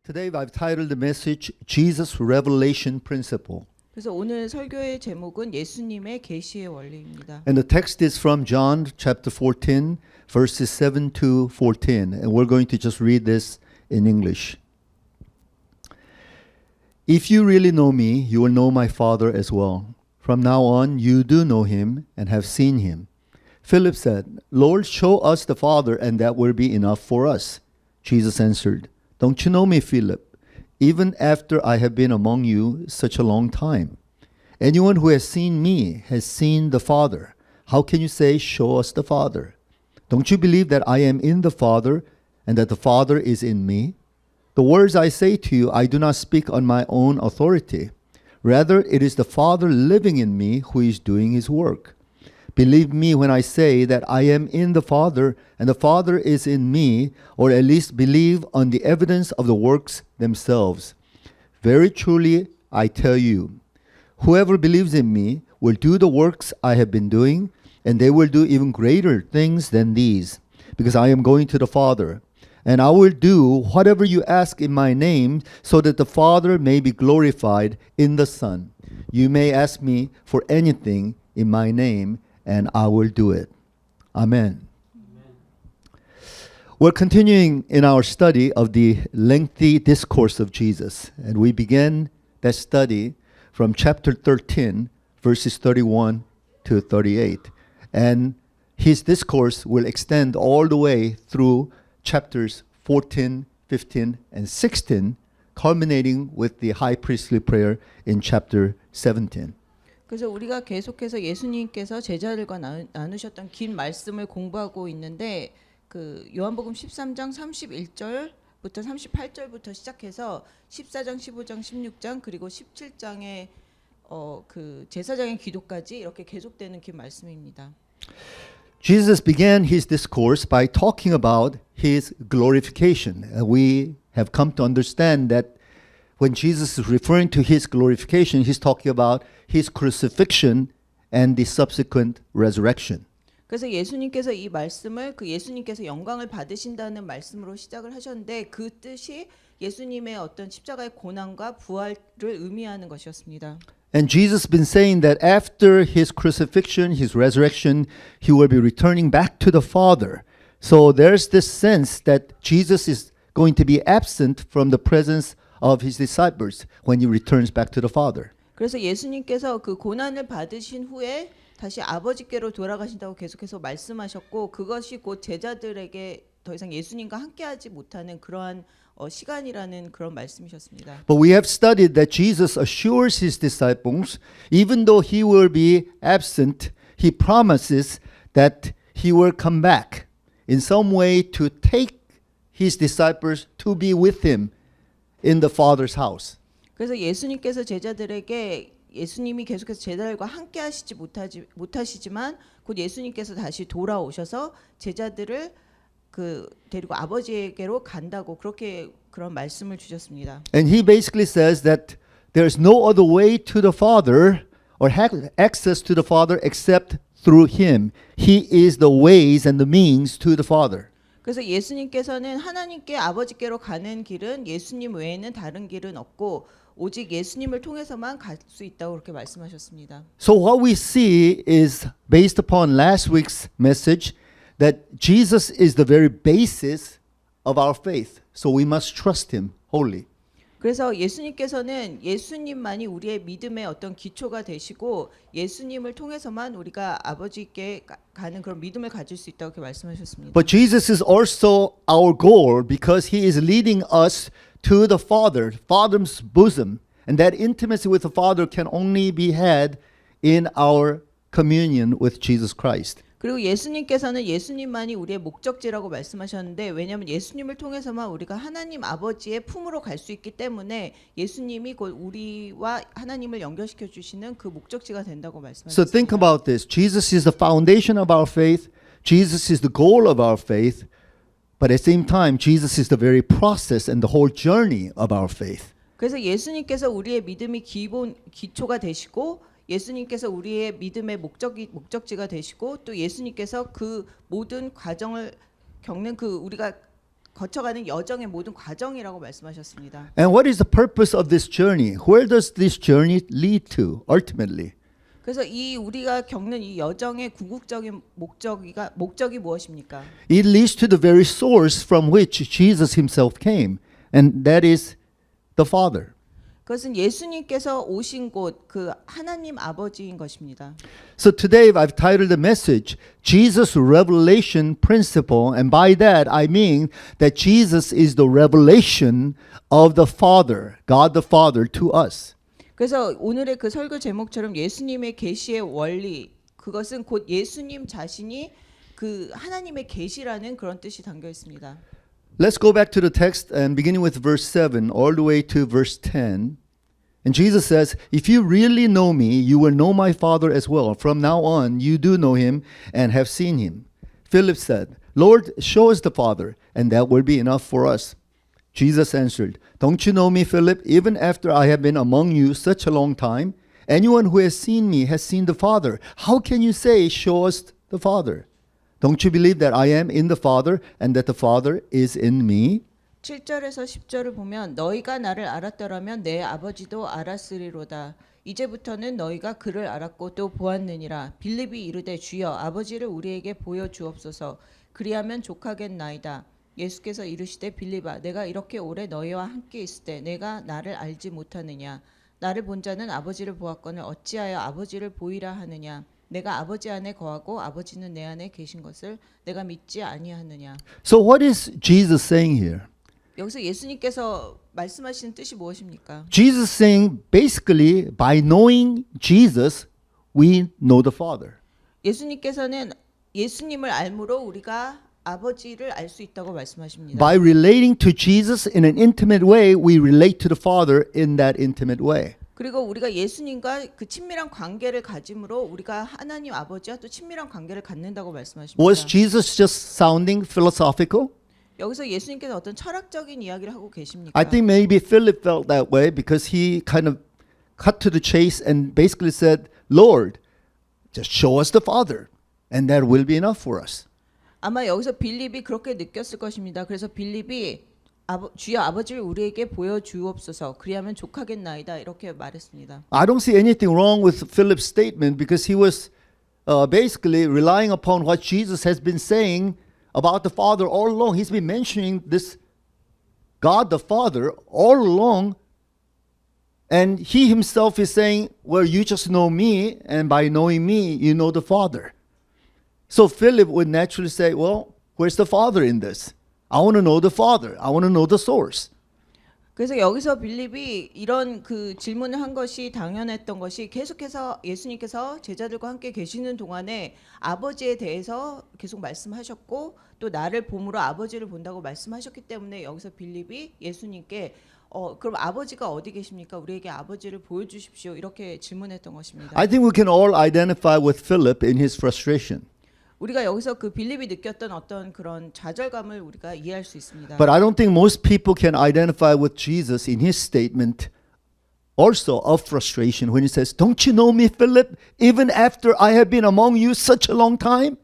Today I've titled the message Jesus Revelation Principle. 그래서 오늘 설교의 제목은 예수님의 계시의 원리입니다. And the text is from John chapter 14 verses 7 to 14. And we're going to just read this in English. If you really know me, you will know my Father as well. From now on, you do know him and have seen him. Philip said, Lord, show us the Father, and that will be enough for us. Jesus answered, Don't you know me, Philip, even after I have been among you such a long time? Anyone who has seen me has seen the Father. How can you say, Show us the Father? Don't you believe that I am in the Father and that the Father is in me? The words I say to you, I do not speak on my own authority. Rather, it is the Father living in me who is doing his work. Believe me when I say that I am in the Father and the Father is in me, or at least believe on the evidence of the works themselves. Very truly, I tell you, whoever believes in me will do the works I have been doing, and they will do even greater things than these, because I am going to the Father. And I will do whatever you ask in my name, so that the Father may be glorified in the Son. You may ask me for anything in my name, and I will do it. Amen. We're continuing in our study of the lengthy discourse of Jesus, and we begin that study from chapter 13, verses 31 to 38. And his discourse will extend all the way through chapters 14, 15, and 16, culminating with the high priestly prayer in chapter 17. 그래서 우리가 계속해서 예수님께서 제자들과 나누셨던 긴 말씀을 공부하고 있는데 그 요한복음 13장 31절부터 38절부터 시작해서 14장, 15장, 16장 그리고 17장의 그 제사장의 기도까지 이렇게 계속되는 긴 말씀입니다. Jesus began his discourse by talking about his glorification. We have come to understand that when Jesus is referring to his glorification, he's talking about his crucifixion and the subsequent resurrection. 그래서 예수님께서 이 말씀을 그 예수님께서 영광을 받으신다는 말씀으로 시작을 하셨는데 그 뜻이 예수님의 어떤 십자가의 고난과 부활을 의미하는 것이었습니다. And Jesus has been saying that after his crucifixion, his resurrection, he will be returning back to the Father. So there's this sense that Jesus is going to be absent from the presence of his disciples when he returns back to the Father. 그래서 예수님께서 그 고난을 받으신 후에 다시 아버지께로 돌아가신다고 계속해서 말씀하셨고 그것이 곧 제자들에게 더 이상 예수님과 함께하지 못하는 그러한 시간이라는 그런 말씀이셨습니다. But we have studied that Jesus assures his disciples, even though he will be absent, he promises that he will come back in some way to take his disciples to be with him in the Father's house. 그래서 예수님께서 제자들에게 예수님이 계속해서 제자들과 함께 하시지 못하시지만 곧 예수님께서 다시 돌아오셔서 제자들을 그 데리고 아버지에게로 간다고 그렇게 그런 말씀을 주셨습니다. And he basically says that there's no other way to the Father or access to the Father except through him. He is the ways and the means to the Father. 그래서 예수님께서는 하나님께 아버지께로 가는 길은 예수님 외에는 다른 길은 없고 오직 예수님을 통해서만 갈 수 있다고 그렇게 말씀하셨습니다. So what we see is based upon last week's message that Jesus is the very basis of our faith. So we must trust him wholly. 그래서 예수님께서는 예수님만이 우리의 믿음의 어떤 기초가 되시고 예수님을 통해서만 우리가 아버지께 가는 그런 믿음을 가질 수 있다고 그렇게 말씀하셨습니다. But Jesus is also our goal because he is leading us to the Father, Father's bosom. And that intimacy with the Father can only be had in our communion with Jesus Christ. 그리고 예수님께서는 예수님만이 우리의 목적지라고 말씀하셨는데 왜냐하면 예수님을 통해서만 우리가 하나님 아버지의 품으로 갈 수 있기 때문에 예수님이 곧 우리와 하나님을 연결시켜 주시는 그 목적지가 된다고 말씀하셨습니다. So think about this. Jesus is the foundation of our faith. Jesus is the goal of our faith. But at the same time, Jesus is the very process and the whole journey of our faith. 그래서 예수님께서 우리의 믿음이 기초가 되시고 예수님께서 우리의 믿음의 목적지가 되시고 또 예수님께서 그 모든 과정을 겪는 그 우리가 거쳐가는 여정의 모든 과정이라고 말씀하셨습니다. And what is the purpose of this journey? Where does this journey lead to ultimately? 그래서 이 우리가 겪는 이 여정의 궁극적인 목적이 무엇입니까? It leads to the very source from which Jesus himself came, and that is the Father. 그것은 예수님께서 오신 곳 그 하나님 아버지인 것입니다. So today I've titled the message Jesus Revelation Principle, and by that I mean that Jesus is the revelation of the Father, God the Father to us. 그래서 오늘의 그 설교 제목처럼 예수님의 계시의 원리 그것은 곧 예수님 자신이 그 하나님의 계시라는 그런 뜻이 담겨 있습니다. Let's go back to the text and beginning with verse 7 all the way to verse 10. And Jesus says, if you really know me, you will know my Father as well. From now on, you do know him and have seen him. Philip said, Lord, show us the Father, and that will be enough for us. Jesus answered, don't you know me, Philip, even after I have been among you such a long time? Anyone who has seen me has seen the Father. How can you say, show us the Father? Don't you believe that I am in the Father and that the Father is in me? 7절에서 10절을 보면 너희가 나를 알았더라면 내 아버지도 알았으리로다. 이제부터는 너희가 그를 알았고 또 보았느니라. 빌립이 이르되 주여 아버지를 우리에게 보여주옵소서. 그리하면 족하겠나이다. 예수께서 이르시되 빌립아 내가 이렇게 오래 너희와 함께 있을 때 내가 나를 알지 못하느냐. 나를 본 자는 아버지를 보았거늘 어찌하여 아버지를 보이라 하느냐. 내가 아버지 안에 거하고 아버지는 내 안에 계신 것을 내가 믿지 아니하느냐. So what is Jesus saying here? 여기서 예수님께서 말씀하시는 뜻이 무엇입니까? Jesus is saying basically by knowing Jesus, we know the Father. 예수님께서는 예수님을 알므로 우리가 아버지를 알 수 있다고 말씀하십니다. By relating to Jesus in an intimate way, we relate to the Father in that intimate way. 그리고 우리가 예수님과 그 친밀한 관계를 가짐으로 우리가 하나님 아버지와 또 친밀한 관계를 갖는다고 말씀하십니다. Was Jesus just sounding philosophical? 여기서 예수님께서 어떤 철학적인 이야기를 하고 계십니까? I think maybe Philip felt that way because he kind of cut to the chase and basically said, Lord, just show us the Father, and that will be enough for us. 아마 여기서 빌립이 그렇게 느꼈을 것입니다. 그래서 빌립이 주여 아버지를 우리에게 보여주옵소서. 그리하면 족하겠나이다. 이렇게 말했습니다. I don't see anything wrong with Philip's statement because he was basically relying upon what Jesus has been saying about the Father all along. He's been mentioning this God the Father all along. And he himself is saying, well, you just know me, and by knowing me, you know the Father. So Philip would naturally say, well, where's the Father in this? I want to know the Father. I want to know the source. 그래서 여기서 빌립이 이런 그 질문을 한 것이 당연했던 것이 계속해서 예수님께서 제자들과 함께 계시는 동안에 아버지에 대해서 계속 말씀하셨고 또 나를 봄으로 아버지를 본다고 말씀하셨기 때문에 여기서 빌립이 예수님께 그럼 아버지가 어디 계십니까? 우리에게 아버지를 보여주십시오. 이렇게 질문했던 것입니다. I think we can all identify with Philip in his frustration. 우리가 여기서 그 빌립이 느꼈던 어떤 그런 좌절감을 우리가 이해할 수 있습니다. But I don't think most people can identify with Jesus in his statement also of frustration when he says, don't you know me, Philip, even after I have been among you such a long time?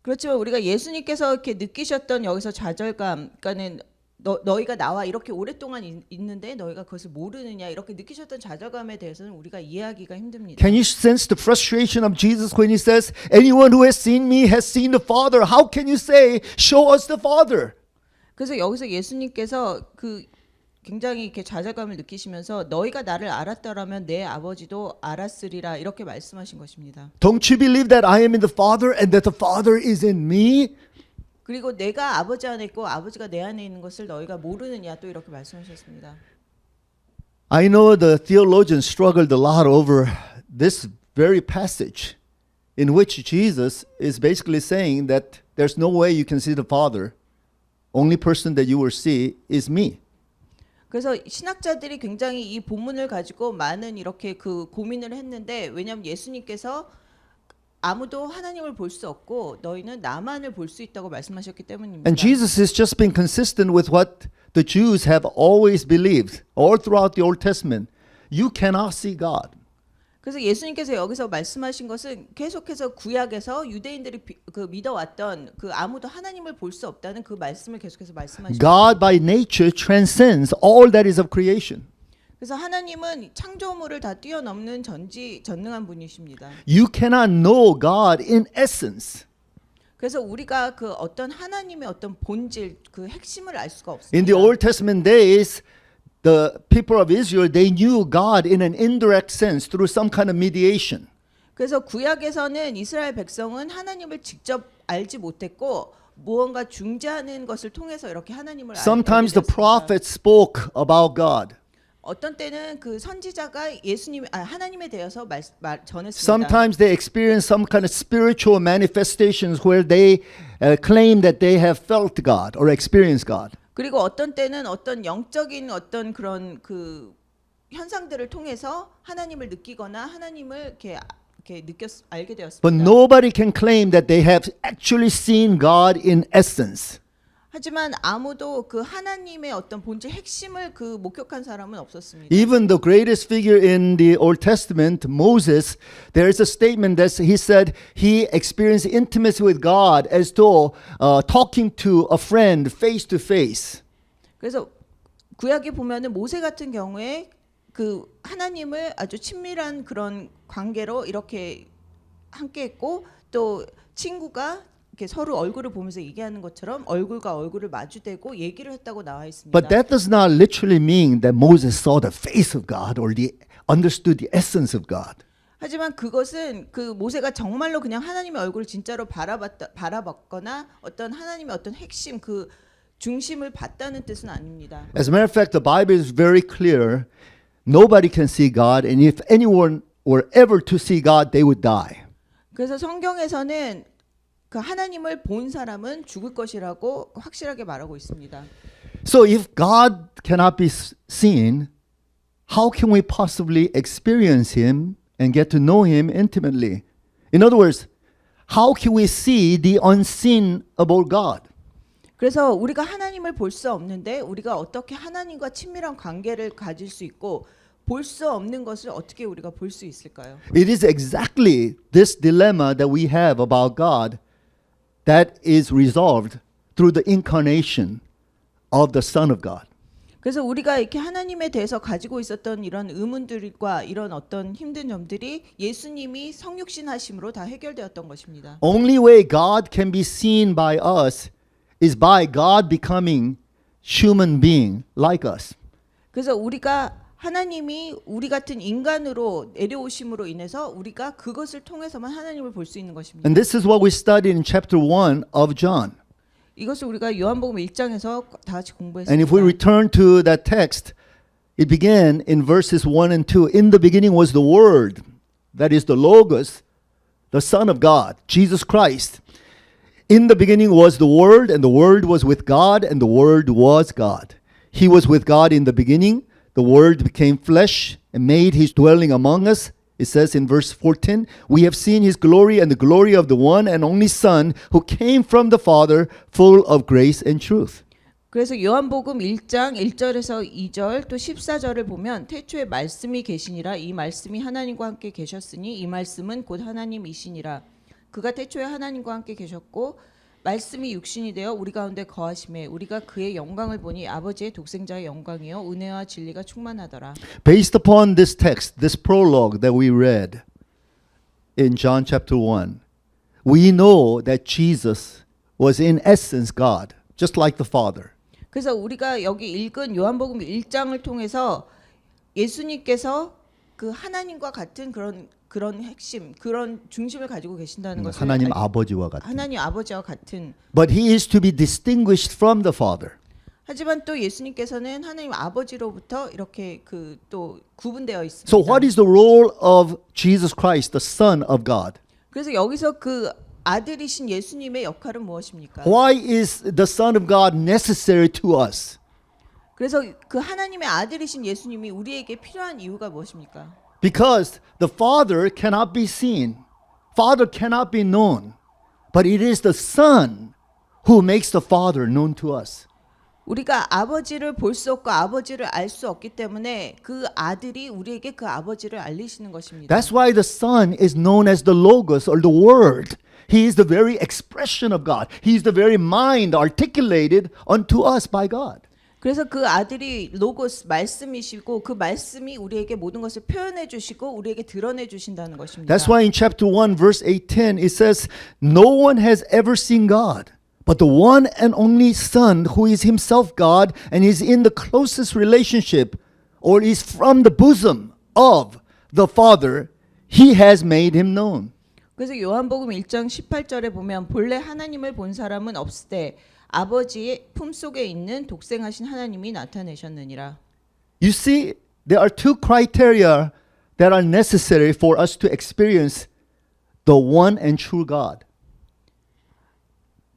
그렇지만 우리가 예수님께서 이렇게 느끼셨던 여기서 좌절감, 그러니까는 너희가 나와 이렇게 오랫동안 있는데 너희가 그것을 모르느냐 이렇게 느끼셨던 좌절감에 대해서는 우리가 이해하기가 힘듭니다. Can you sense the frustration of Jesus when he says, anyone who has seen me has seen the Father? How can you say, show us the Father? 그래서 여기서 예수님께서 그 굉장히 이렇게 좌절감을 느끼시면서 너희가 나를 알았더라면 내 아버지도 알았으리라 이렇게 말씀하신 것입니다. Don't you believe that I am in the Father and that the Father is in me? 그리고 내가 아버지 안에 있고 아버지가 내 안에 있는 것을 너희가 모르느냐 또 이렇게 말씀하셨습니다. I know the theologians struggled a lot over this very passage in which Jesus is basically saying that there's no way you can see the Father. Only person that you will see is me. 그래서 신학자들이 굉장히 이 본문을 가지고 많은 이렇게 그 고민을 했는데 왜냐하면 예수님께서 아무도 하나님을 볼 수 없고 너희는 나만을 볼 수 있다고 말씀하셨기 때문입니다. And Jesus has just been consistent with what the Jews have always believed all throughout the Old Testament. You cannot see God. 그래서 예수님께서 여기서 말씀하신 것은 계속해서 구약에서 유대인들이 그 믿어왔던 그 아무도 하나님을 볼 수 없다는 그 말씀을 계속해서 말씀하시고 God by nature transcends all that is of creation. 그래서 하나님은 창조물을 다 뛰어넘는 전능한 분이십니다. You cannot know God in essence. 그래서 우리가 그 어떤 하나님의 어떤 본질 그 핵심을 알 수가 없습니다. In the Old Testament days, the people of Israel, they knew God in an indirect sense through some kind of mediation. 그래서 구약에서는 이스라엘 백성은 하나님을 직접 알지 못했고 무언가 중재하는 것을 통해서 이렇게 하나님을 Sometimes the 알게 되었습니다. prophets spoke about God. 어떤 때는 그 선지자가 하나님에 대해서 전했습니다. Sometimes they experience some kind of spiritual manifestations where they claim that they have felt God or experienced God. 그리고 어떤 때는 어떤 영적인 어떤 그런 그 현상들을 통해서 하나님을 느끼거나 하나님을 이렇게 알게 되었습니다. But nobody can claim that they have actually seen God in essence. 하지만 아무도 그 하나님의 어떤 본질 핵심을 그 목격한 사람은 없었습니다. Even the greatest figure in the Old Testament, Moses, there is a statement that he said he experienced intimacy with God as though talking to a friend face to face. 그래서 구약에 보면은 모세 같은 경우에 그 하나님을 아주 친밀한 그런 관계로 이렇게 함께했고 또 친구가 이렇게 서로 얼굴을 보면서 얘기하는 것처럼 얼굴과 얼굴을 마주대고 얘기를 했다고 나와 있습니다. But that does not literally mean that Moses saw the face of God or understood the essence of God. 하지만 그것은 그 모세가 정말로 그냥 하나님의 얼굴을 진짜로 바라봤거나 어떤 하나님의 어떤 핵심 그 중심을 봤다는 뜻은 아닙니다. As a matter of fact, the Bible is very clear. Nobody can see God, and if anyone were ever to see God, they would die. 그래서 성경에서는 그 하나님을 본 사람은 죽을 것이라고 확실하게 말하고 있습니다. So if God cannot be seen, how can we possibly experience Him and get to know Him intimately? In other words, how can we see the unseen about God? 그래서 우리가 하나님을 볼 수 없는데 우리가 어떻게 하나님과 친밀한 관계를 가질 수 있고 볼 수 없는 것을 어떻게 우리가 볼 수 있을까요? It is exactly this dilemma that we have about God that is resolved through the incarnation of the Son of God. 그래서 우리가 이렇게 하나님에 대해서 가지고 있었던 이런 의문들과 이런 어떤 힘든 점들이 예수님이 성육신 하심으로 다 해결되었던 것입니다. Only way God can be seen by us is by God becoming human being like us. 그래서 우리가 하나님이 우리 같은 인간으로 내려오심으로 인해서 우리가 그것을 통해서만 하나님을 볼 수 있는 것입니다. And this is what we studied in chapter 1 of John. 이것을 우리가 요한복음 1장에서 다 같이 공부했습니다. And if we return to that text, it began in verses 1 and 2. In the beginning was the Word, that is the Logos, the Son of God, Jesus Christ. In the beginning was the Word, and the Word was with God, and the Word was God. He was with God in the beginning. The Word became flesh and made His dwelling among us. It says in verse 14, we have seen His glory and the glory of the one and only Son who came from the Father, full of grace and truth. 그래서 요한복음 1장 1절에서 2절 또 14절을 보면 태초에 말씀이 계시니라 이 말씀이 하나님과 함께 계셨으니 이 말씀은 곧 하나님이시니라. 그가 태초에 하나님과 함께 계셨고 말씀이 육신이 되어 우리 가운데 거하심에 우리가 그의 영광을 보니 아버지의 독생자의 영광이요 은혜와 진리가 충만하더라. Based upon this text, this prologue that we read in John chapter 1, we know that Jesus was in essence God, just like the Father. 그래서 우리가 여기 읽은 요한복음 1장을 통해서 예수님께서 그 하나님과 같은 그런 핵심, 그런 중심을 가지고 계신다는 것을 하나님 아버지와 같은. 하나님 아버지와 같은. But He is to be distinguished from the Father. 하지만 또 예수님께서는 하나님 아버지로부터 이렇게 그 또 구분되어 있습니다. So what is the role of Jesus Christ, the Son of God? 그래서 여기서 그 아들이신 예수님의 역할은 무엇입니까? Why is the Son of God necessary to us? 그래서 그 하나님의 아들이신 예수님이 우리에게 필요한 이유가 무엇입니까? Because the Father cannot be seen. Father cannot be known. But it is the Son who makes the Father known to us. 우리가 아버지를 볼 수 없고 아버지를 알 수 없기 때문에 그 아들이 우리에게 그 아버지를 알리시는 것입니다. That's why the Son is known as the Logos or the Word. He is the very expression of God. He is the very mind articulated unto us by God. 그래서 그 아들이 로고스 말씀이시고 그 말씀이 우리에게 모든 것을 표현해 주시고 우리에게 드러내 주신다는 것입니다. That's why in chapter 1 verse 8-10 it says, "No one has ever seen God, but the one and only Son who is himself God and is in the closest relationship or is from the bosom of the Father, he has made him known." 그래서 요한복음 1장 18절에 보면 본래 하나님을 본 사람은 없으되 아버지의 품속에 있는 독생하신 하나님이 나타내셨느니라. You see, there are two criteria that are necessary for us to experience the one and true God.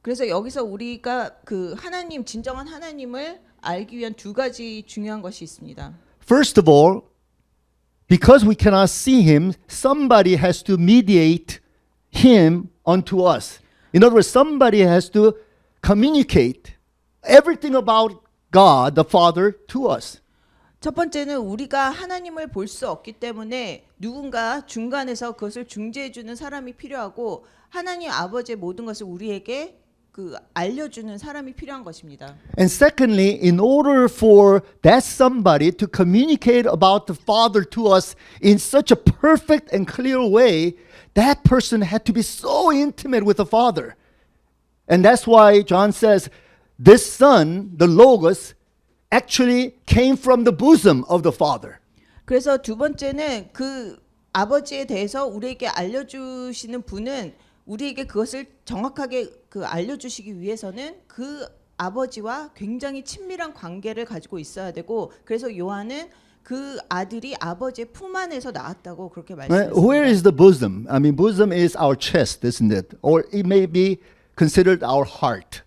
그래서 여기서 우리가 그 하나님 진정한 하나님을 알기 위한 두 가지 중요한 것이 있습니다. First of all, because we cannot see him, somebody has to mediate him unto us. In other words, somebody has to communicate everything about God, the Father, to us. 첫 번째는 우리가 하나님을 볼 수 없기 때문에 누군가 중간에서 그것을 중재해 주는 사람이 필요하고 하나님 아버지의 모든 것을 우리에게 그 알려주는 사람이 필요한 것입니다. And secondly, in order for that somebody to communicate about the Father to us in such a perfect and clear way, that person had to be so intimate with the Father. And that's why John says, this Son, the Logos, actually came from the bosom of the Father. 그래서 두 번째는 그 아버지에 대해서 우리에게 알려주시는 분은 우리에게 그것을 정확하게 그 알려주시기 위해서는 그 아버지와 굉장히 친밀한 관계를 가지고 있어야 되고 그래서 요한은 그 아들이 아버지의 품 안에서 나왔다고 그렇게 말씀했습니다. Where is the bosom? I mean, bosom is our chest, isn't it? Or it may be considered our heart.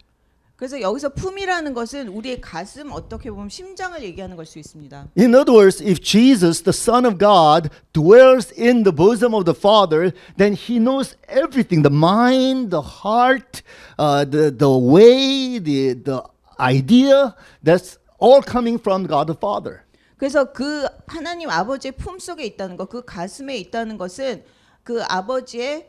그래서 여기서 품이라는 것은 우리의 가슴 어떻게 보면 심장을 얘기하는 걸 수 있습니다. In other words, if Jesus, the Son of God, dwells in the bosom of the Father, then he knows everything, the mind, the heart, the way, the idea, that's all coming from God the Father. 그래서 그 하나님 아버지의 품 속에 있다는 것, 그 가슴에 있다는 것은 그 아버지의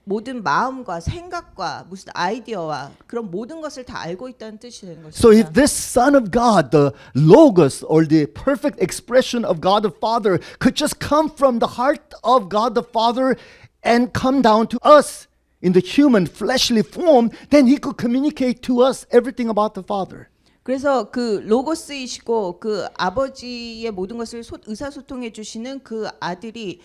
모든 마음과 생각과 무슨 아이디어와 그런 모든 것을 다 알고 있다는 뜻이 되는 것입니다. So if this Son of God, the Logos or the perfect expression of God the Father could just come from the heart of God the Father and come down to us in the human fleshly form, then he could communicate to us everything about the Father. 그래서 그 로고스이시고 그 아버지의 모든 것을 의사소통해 주시는 그 아들이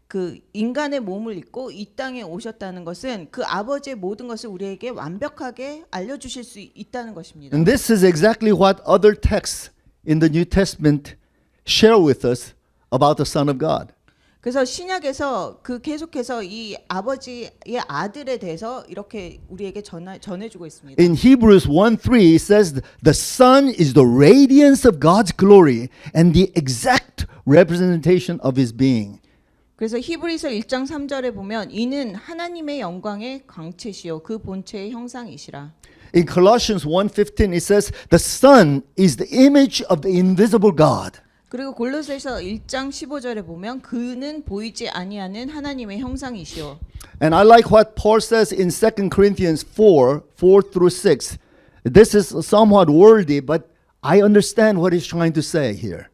그 인간의 몸을 입고 이 땅에 오셨다는 것은 그 아버지의 모든 것을 우리에게 완벽하게 알려주실 수 있다는 것입니다. And this is exactly what other texts in the New Testament share with us about the Son of God. 그래서 신약에서 그 계속해서 이 아버지의 아들에 대해서 이렇게 우리에게 전해주고 있습니다. In Hebrews 1:3 it says the Son is the radiance of God's glory and the exact representation of his being. 그래서 히브리서 1장 3절에 보면 이는 하나님의 영광의 광채시요 그 본체의 형상이시라. In Colossians 1:15 it says the Son is the image of the invisible God. 그리고 골로새서 1장 15절에 보면 그는 보이지 아니하는 하나님의 형상이시요. And I like what Paul says in 2 Corinthians 4:4-6. This is somewhat wordy, but I understand what he's trying to say here.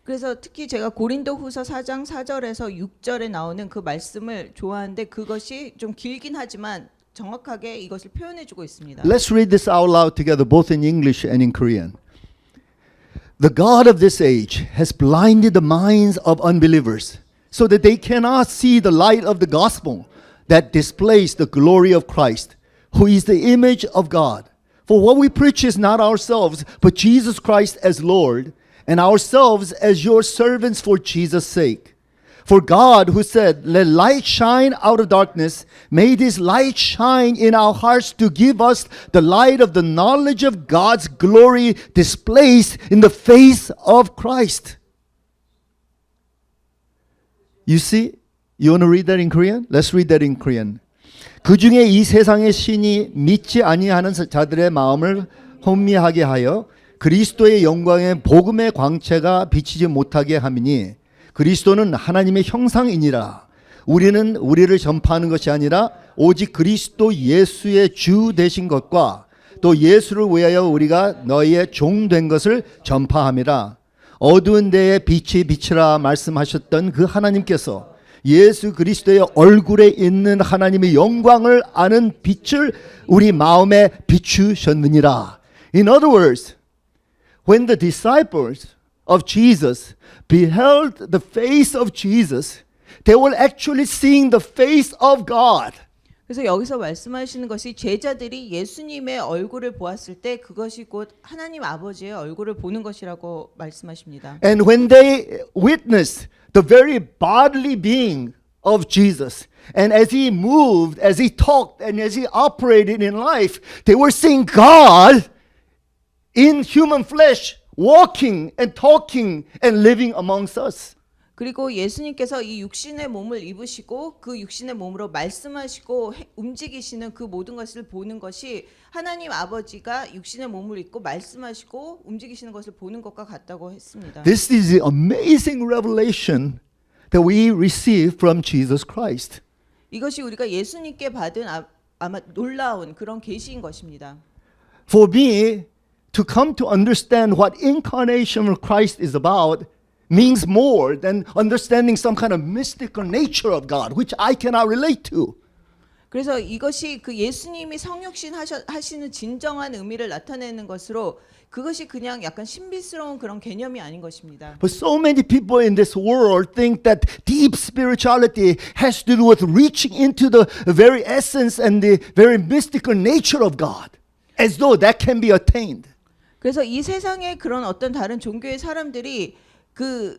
그래서 특히 제가 고린도후서 4장 4절에서 6절에 나오는 그 말씀을 좋아하는데 그것이 좀 길긴 하지만 정확하게 이것을 표현해 주고 있습니다. Let's read this out loud together, both in English and in Korean. The God of this age has blinded the minds of unbelievers so that they cannot see the light of the gospel that displays the glory of Christ, who is the image of God. For what we preach is not ourselves, but Jesus Christ as Lord, and ourselves as your servants for Jesus' sake. For God, who said, "Let light shine out of darkness," made his light shine in our hearts to give us the light of the knowledge of God's glory displayed in the face of Christ. You see? You want to read that in Korean? Let's read that in Korean. 그 중에 이 세상의 신이 믿지 아니하는 자들의 마음을 혼미하게 하여 그리스도의 영광에 복음의 광채가 비치지 못하게 함이니 그리스도는 하나님의 형상이니라. 우리는 우리를 전파하는 것이 아니라 오직 그리스도 예수의 주 되신 것과 또 예수를 위하여 우리가 너희의 종 된 것을 전파함이라. 어두운 데에 빛이 비치라 말씀하셨던 그 하나님께서 예수 그리스도의 얼굴에 있는 하나님의 영광을 아는 빛을 우리 마음에 비추셨느니라. In other words, when the disciples of Jesus beheld the face of Jesus, they were actually seeing the face of God. 그래서 여기서 말씀하시는 것이 제자들이 예수님의 얼굴을 보았을 때 그것이 곧 하나님 아버지의 얼굴을 보는 것이라고 말씀하십니다. And when they witnessed the very bodily being of Jesus, and as he moved, as he talked, and as he operated in life, they were seeing God in human flesh, walking and talking and living amongst us. 그리고 예수님께서 이 육신의 몸을 입으시고 그 육신의 몸으로 말씀하시고 움직이시는 그 모든 것을 보는 것이 하나님 아버지가 육신의 몸을 입고 말씀하시고 움직이시는 것을 보는 것과 같다고 했습니다. This is the amazing revelation that we receive from Jesus Christ. 이것이 우리가 예수님께 받은 아마 놀라운 그런 계시인 것입니다. For me to come to understand what incarnation of Christ is about means more than understanding some kind of mystical nature of God, which I cannot relate to. 그래서 이것이 그 예수님이 성육신 하시는 진정한 의미를 나타내는 것으로 그것이 그냥 약간 신비스러운 그런 개념이 아닌 것입니다. But so many people in this world think that deep spirituality has to do with reaching into the very essence and the very mystical nature of God, as though that can be attained. 그래서 이 세상의 그런 어떤 다른 종교의 사람들이 그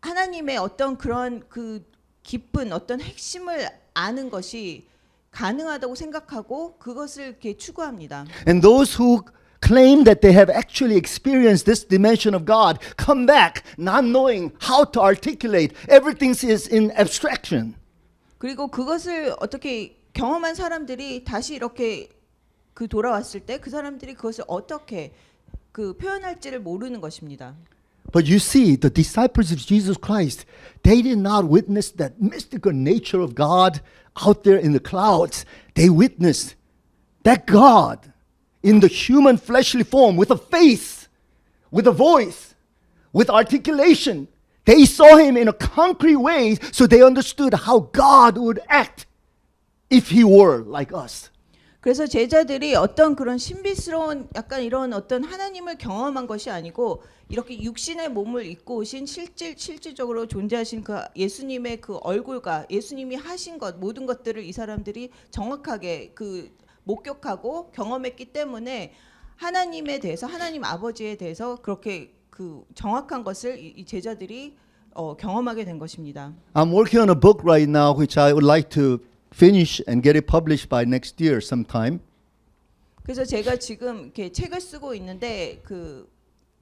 하나님의 어떤 그런 그 깊은 어떤 핵심을 아는 것이 가능하다고 생각하고 그것을 이렇게 추구합니다. And those who claim that they have actually experienced this dimension of God come back not knowing how to articulate. Everything is in abstraction. 그리고 그것을 어떻게 경험한 사람들이 다시 이렇게 그 돌아왔을 때 그 사람들이 그것을 어떻게 그 표현할지를 모르는 것입니다. But you see, the disciples of Jesus Christ, they did not witness that mystical nature of God out there in the clouds. They witnessed that God in the human fleshly form with a face, with a voice, with articulation. They saw him in a concrete way, so they understood how God would act if he were like us. 그래서 제자들이 어떤 그런 신비스러운 약간 이런 어떤 하나님을 경험한 것이 아니고 이렇게 육신의 몸을 입고 오신 실질적으로 존재하신 그 예수님의 그 얼굴과 예수님이 하신 것 모든 것들을 이 사람들이 정확하게 그 목격하고 경험했기 때문에 하나님에 대해서 하나님 아버지에 대해서 그렇게 그 정확한 것을 이 제자들이 경험하게 된 것입니다. I'm working on a book right now which I would like to finish and get it published by next year sometime. 그래서 제가 지금 이렇게 책을 쓰고 있는데 그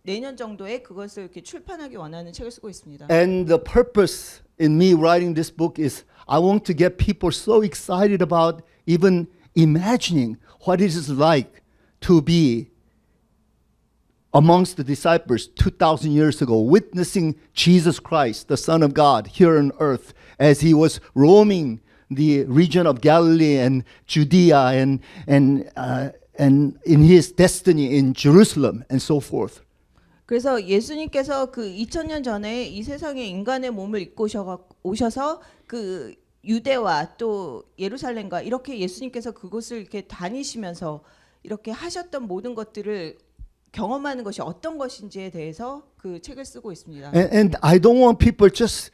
내년 정도에 그것을 이렇게 출판하기 원하는 책을 쓰고 있습니다. And the purpose in me writing this book is I want to get people so excited about even imagining what it is like to be amongst the disciples 2,000 years ago, witnessing Jesus Christ, the Son of God, here on earth as he was roaming the region of Galilee and Judea and in his destiny in Jerusalem and so forth. 그래서 예수님께서 그 2000년 전에 이 세상에 인간의 몸을 입고 오셔서 그 유대와 또 예루살렘과 이렇게 예수님께서 그곳을 이렇게 다니시면서 이렇게 하셨던 모든 것들을 경험하는 것이 어떤 것인지에 대해서 그 책을 쓰고 있습니다. And I don't want people just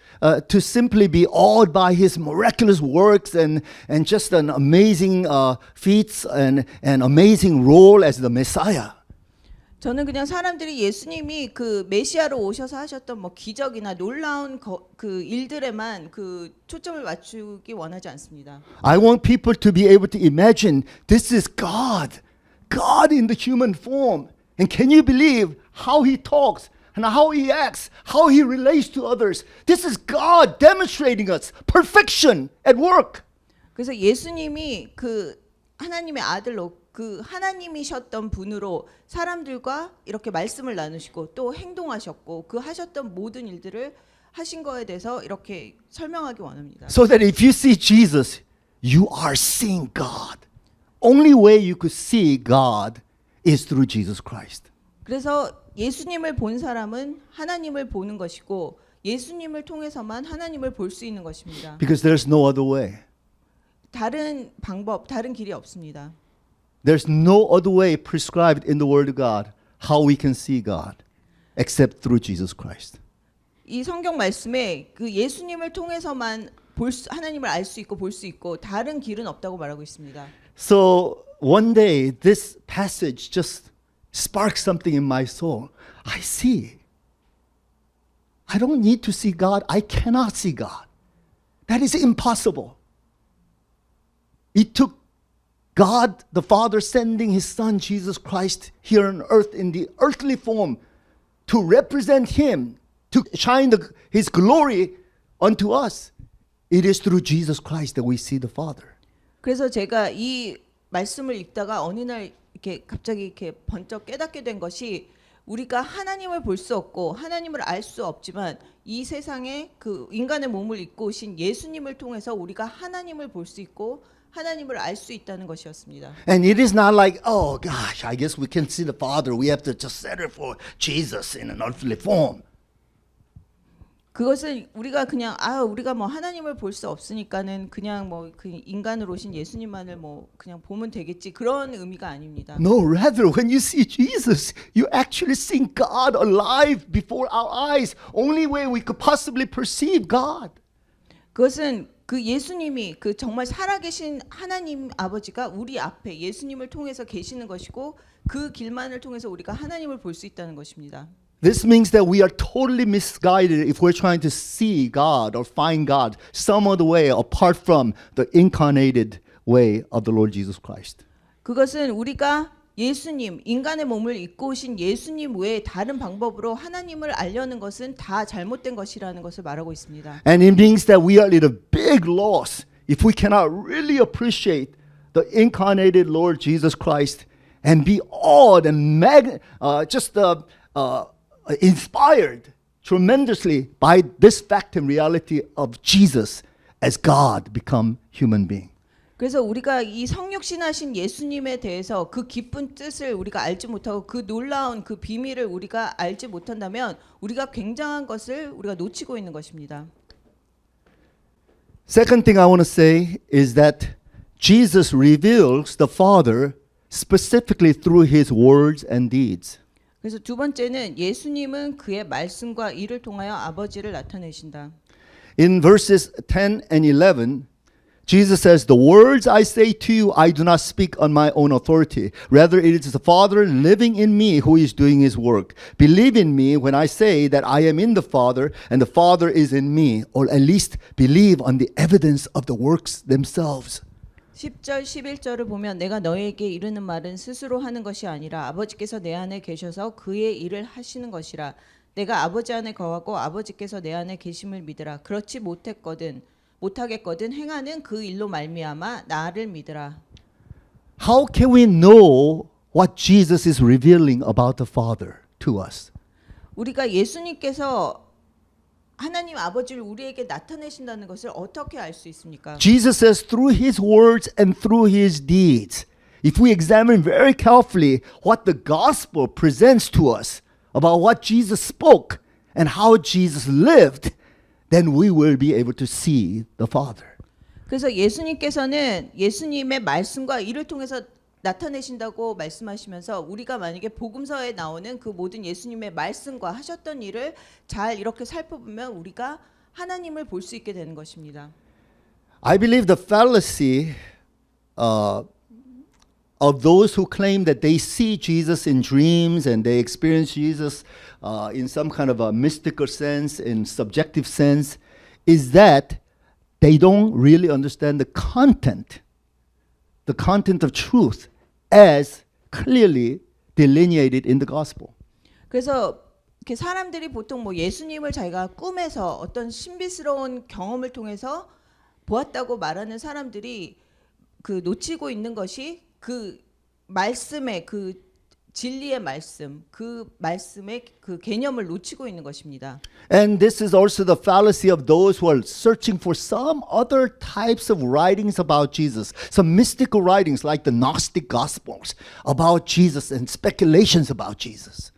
to simply be awed by his miraculous works and just an amazing feats and an amazing role as the Messiah. 저는 그냥 사람들이 예수님이 그 메시아로 오셔서 하셨던 뭐 기적이나 놀라운 그 일들에만 그 초점을 맞추기 원하지 않습니다. I want people to be able to imagine this is God, God in the human form. And can you believe how he talks and how he acts, how he relates to others? This is God demonstrating us perfection at work. 그래서 예수님이 그 하나님의 아들로 그 하나님이셨던 분으로 사람들과 이렇게 말씀을 나누시고 또 행동하셨고 그 하셨던 모든 일들을 하신 거에 대해서 이렇게 설명하기 원합니다. So that if you see Jesus, you are seeing God. Only way you could see God is through Jesus Christ. 그래서 예수님을 본 사람은 하나님을 보는 것이고 예수님을 통해서만 하나님을 볼 수 있는 것입니다. Because there's no other way. 다른 방법, 다른 길이 없습니다. There's no other way prescribed in the Word of God how we can see God except through Jesus Christ. 이 성경 말씀에 그 예수님을 통해서만 하나님을 알 수 있고 볼 수 있고 다른 길은 없다고 말하고 있습니다. So one day this passage just sparks something in my soul. I see. I don't need to see God. I cannot see God. That is impossible. It took God the Father sending His Son Jesus Christ here on earth in the earthly form to represent Him, to shine His glory unto us. It is through Jesus Christ that we see the Father. 그래서 제가 이 말씀을 읽다가 어느 날 이렇게 갑자기 이렇게 번쩍 깨닫게 된 것이 우리가 하나님을 볼 수 없고 하나님을 알 수 없지만 이 세상에 그 인간의 몸을 입고 오신 예수님을 통해서 우리가 하나님을 볼 수 있고 하나님을 알 수 있다는 것이었습니다. And it is not like, oh gosh, I guess we can see the Father. We have to just settle for Jesus in an earthly form. 그것은 우리가 그냥 우리가 뭐 하나님을 볼 수 없으니까는 그냥 뭐 그 인간으로 오신 예수님만을 뭐 그냥 보면 되겠지 그런 의미가 아닙니다. No, rather, when you see Jesus, you actually see God alive before our eyes. Only way we could possibly perceive God. 그것은 그 예수님이 그 정말 살아계신 하나님 아버지가 우리 앞에 예수님을 통해서 계시는 것이고 그 길만을 통해서 우리가 하나님을 볼 수 있다는 것입니다. This means that we are totally misguided if we're trying to see God or find God some other way apart from the incarnated way of the Lord Jesus Christ. 그것은 우리가 예수님, 인간의 몸을 입고 오신 예수님 외에 다른 방법으로 하나님을 알려는 것은 다 잘못된 것이라는 것을 말하고 있습니다. And it means that we are at a big loss if we cannot really appreciate the incarnated Lord Jesus Christ and be awed and inspired tremendously by this fact and reality of Jesus as God become human being. 그래서 우리가 이 성육신하신 예수님에 대해서 그 깊은 뜻을 우리가 알지 못하고 그 놀라운 그 비밀을 우리가 알지 못한다면 우리가 굉장한 것을 우리가 놓치고 있는 것입니다. Second thing I want to say is that Jesus reveals the Father specifically through His words and deeds. 그래서 두 번째는 예수님은 그의 말씀과 일을 통하여 아버지를 나타내신다. In verses 10 and 11, Jesus says, "The words I say to you, I do not speak on my own authority. Rather, it is the Father living in me who is doing His work. Believe in me when I say that I am in the Father and the Father is in me, or at least believe on the evidence of the works themselves." 10절 11절을 보면 내가 너에게 이르는 말은 스스로 하는 것이 아니라 아버지께서 내 안에 계셔서 그의 일을 하시는 것이라. 내가 아버지 안에 거하고 아버지께서 내 안에 계심을 믿으라. 그렇지 못하겠거든 행하는 그 일로 말미암아 나를 믿으라. How can we know what Jesus is revealing about the Father to us? 우리가 예수님께서 하나님 아버지를 우리에게 나타내신다는 것을 어떻게 알 수 있습니까? Jesus says through His words and through His deeds. If we examine very carefully what the gospel presents to us about what Jesus spoke and how Jesus lived, then we will be able to see the Father. 그래서 예수님께서는 예수님의 말씀과 일을 통해서 나타내신다고 말씀하시면서 우리가 만약에 복음서에 나오는 그 모든 예수님의 말씀과 하셨던 일을 잘 이렇게 살펴보면 우리가 하나님을 볼 수 있게 되는 것입니다. I believe the fallacy of those who claim that they see Jesus in dreams and they experience Jesus in some kind of a mystical sense, in subjective sense, is that they don't really understand the content of truth as clearly delineated in the gospel. 그래서 이렇게 사람들이 보통 뭐 예수님을 자기가 꿈에서 어떤 신비스러운 경험을 통해서 보았다고 말하는 사람들이 그 놓치고 있는 것이 그 말씀의 그 진리의 말씀, 그 말씀의 그 개념을 놓치고 있는 것입니다. And this is also the fallacy of those who are searching for some other types of writings about Jesus, some mystical writings like the Gnostic Gospels about Jesus and speculations about Jesus.